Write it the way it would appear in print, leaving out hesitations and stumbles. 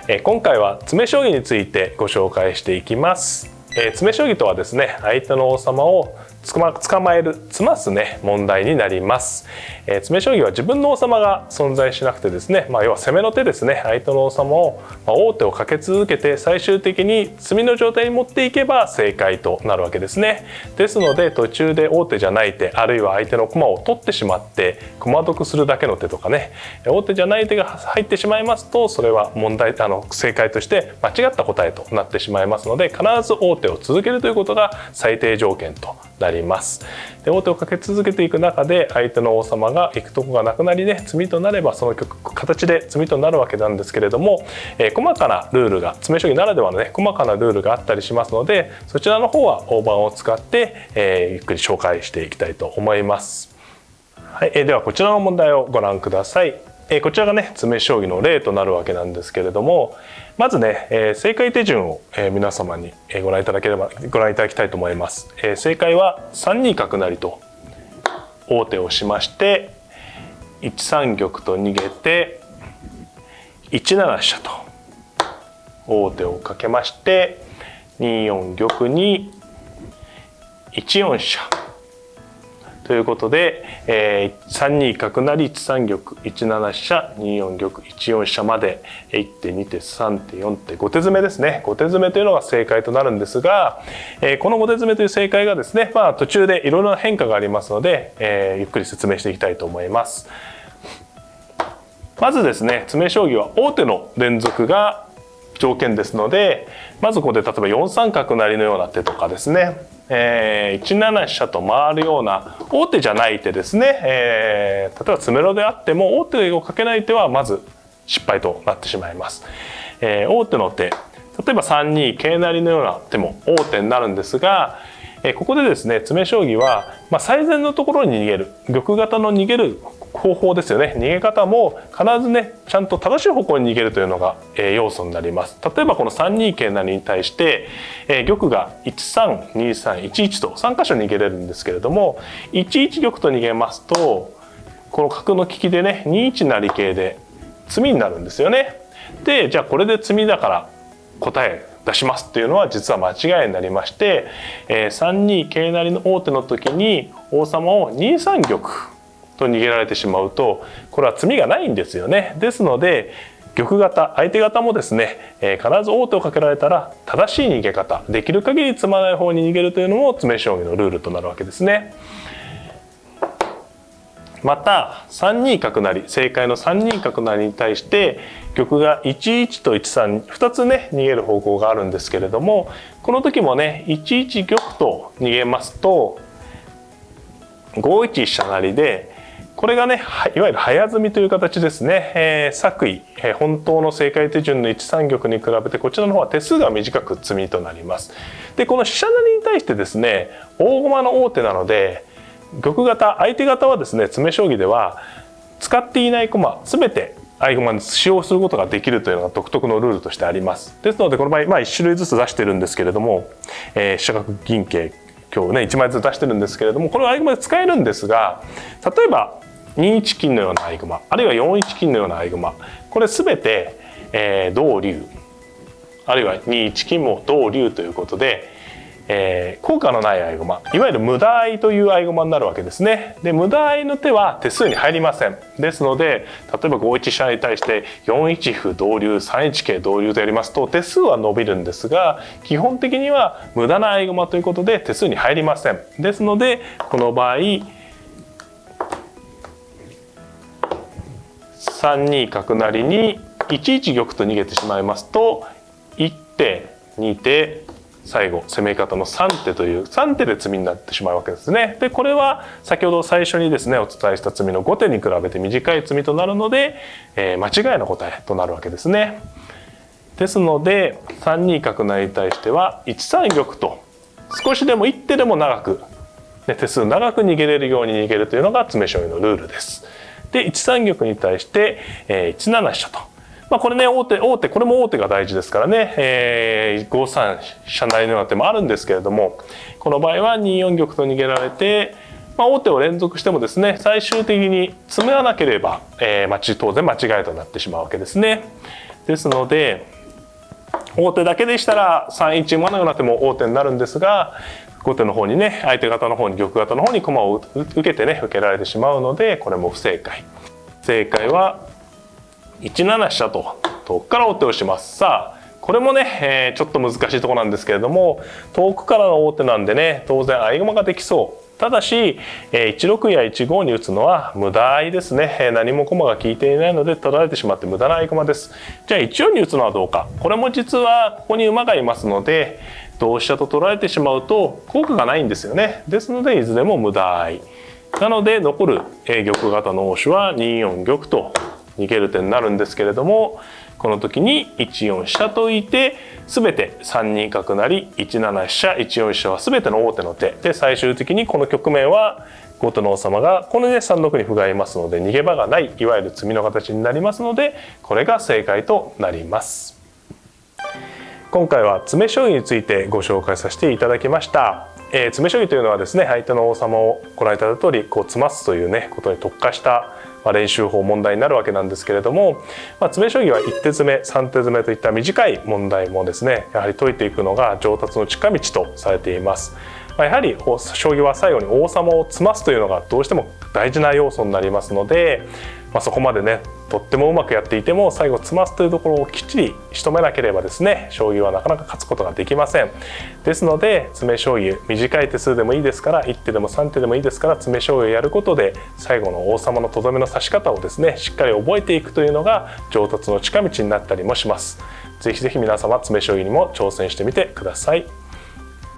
今回は詰め将棋についてご紹介していきます。詰め将棋とはですね、相手の王様を捕まえる、詰ますね、問題になります。詰め将棋は自分の王様が存在しなくてですね、要は攻めの手ですね、相手の王様を、王手をかけ続けて最終的に詰みの状態に持っていけば正解となるわけですね。ですので途中で王手じゃない手、あるいは相手の駒を取ってしまって駒得するだけの手とかね、王手じゃない手が入ってしまいますと、それは正解として間違った答えとなってしまいますので、必ず王手を続けるということが最低条件となります。で、王手をかけ続けていく中で相手の王様が行くとこがなくなりね、詰みとなればその形で詰みとなるわけなんですけれども、細かなルールが詰め将棋ならではのね、細かなルールがあったりしますので、そちらの方は大盤を使って、ゆっくり紹介していきたいと思います。はい、ではこちらの問題をご覧ください。こちらがね、詰め将棋の例となるわけなんですけれども、まずね、正解手順を皆様にご覧いただきたいと思います。正解は3二角成と王手をしまして、1三玉と逃げて1七飛車と王手をかけまして、2四玉に1四飛車ということで、3二角成、1三玉、1七飛車、2四玉、1四飛車まで1手2手3手4手5手詰めですね。5手詰めというのが正解となるんですが、この5手詰めという正解がですね、途中でいろいろな変化がありますので、ゆっくり説明していきたいと思います。まずですね、詰め将棋は王手の連続が条件ですので、まずここで例えば4三角成のような手とかですね、1七飛車と回るような王手じゃない手ですね、例えば詰めろであっても王手をかけない手はまず失敗となってしまいます。王手の手、例えば3二桂成のような手も王手になるんですが、ここでですね、詰め将棋は、最善のところに逃げる、玉型の逃げる方法ですよね。逃げ方も必ずね、ちゃんと正しい方向に逃げるというのが、要素になります。例えばこの3二桂成に対して、玉が1三2三1一と3箇所逃げれるんですけれども、1一玉と逃げますと、この角の利きでね、2一成桂で詰みになるんですよね。で、じゃあこれで詰みだから答え出しますっていうのは実は間違いになりまして、3二桂成の王手の時に王様を2三玉と逃げられてしまうと、これは詰みがないんですよね。ですので玉型、相手方もですね、必ず王手をかけられたら正しい逃げ方、できる限り詰まない方に逃げるというのも詰め将棋のルールとなるわけですね。また3二角成、正解の3二角成に対して玉が1一と1三、2つね逃げる方向があるんですけれども、この時もね1一玉と逃げますと5一飛車成で、これがねいわゆる早詰みという形ですね。作為、本当の正解手順の1三玉に比べてこちらの方は手数が短く詰みとなります。で、この飛車成に対してですね、大駒の王手なので、玉型、相手方はですね、詰め将棋では使っていない駒全て合駒に使用することができるというのが独特のルールとしてあります。ですのでこの場合、1種類ずつ出してるんですけれども、飛車角銀桂今日ね1枚ずつ出してるんですけれども、これは合駒で使えるんですが、例えば2一金のような合駒、あるいは4一金のような合駒、これ全て、同竜、あるいは2一金も同竜ということで、効果のない合駒、いわゆる無駄合いという合駒になるわけですね。で、無駄合いの手は手数に入りません。ですので、例えば5一飛車に対して4一歩同竜、3一桂同竜とやりますと手数は伸びるんですが、基本的には無駄な合駒ということで手数に入りません。ですのでこの場合3二角成に1一玉と逃げてしまいますと、1手2手最後攻め方の3手という3手で詰みになってしまうわけですね。で、これは先ほど最初にですねお伝えした詰みの5手に比べて短い詰みとなるので、間違いの答えとなるわけですね。ですので3二角成に対しては1三玉と少しでも1手でも長く、手数長く逃げれるように逃げるというのが詰め将棋のルールです。で、1三玉に対して、1七飛車と。これね、王手、これも王手が大事ですからね、5三飛車成のような手もあるんですけれども、この場合は2四玉と逃げられて、王手を連続してもですね、最終的に詰めなければ、当然間違いとなってしまうわけですね。ですので、王手だけでしたら3一馬のような手も王手になるんですが、後手の方にね、相手方の方に玉型の方に駒を受けてね、受けられてしまうので、これも不正解。正解は1七飛車と遠くから王手をします。さあこれもね、ちょっと難しいところなんですけれども、遠くからの王手なんでね、当然合駒ができそう。ただし、1六や1五に打つのは無駄合いですね。何も駒が効いていないので取られてしまって無駄な合駒です。じゃあ1四に打つのはどうか。これも実はここに馬がいますので、同飛車と取られてしまうと効果がないんですよね。ですのでいずれも無駄合い。なので残る玉型の応手は2四玉と逃げる手になるんですけれども、この時に1四飛車といて全て3二角成1七飛車1四飛車は全ての王手の手で、最終的にこの局面は後手の王様がこのね3六に歩がいますので逃げ場がない、いわゆる詰みの形になりますので、これが正解となります。今回は詰将棋についてご紹介させていただきました。詰将棋というのはですね、相手の王様をご覧いただいた通り詰ますというねことに特化した練習法問題になるわけなんですけれども、詰将棋は1手詰め3手詰めといった短い問題もですね、やはり解いていくのが上達の近道とされています。やはり将棋は最後に王様を詰ますというのがどうしても大事な要素になりますので、そこまでねとってもうまくやっていても最後詰ますというところをきっちり仕留めなければですね、将棋はなかなか勝つことができません。ですので詰将棋、短い手数でもいいですから、1手でも3手でもいいですから詰将棋をやることで最後の王様のとどめの指し方をですねしっかり覚えていくというのが上達の近道になったりもします。ぜひぜひ皆様詰将棋にも挑戦してみてください。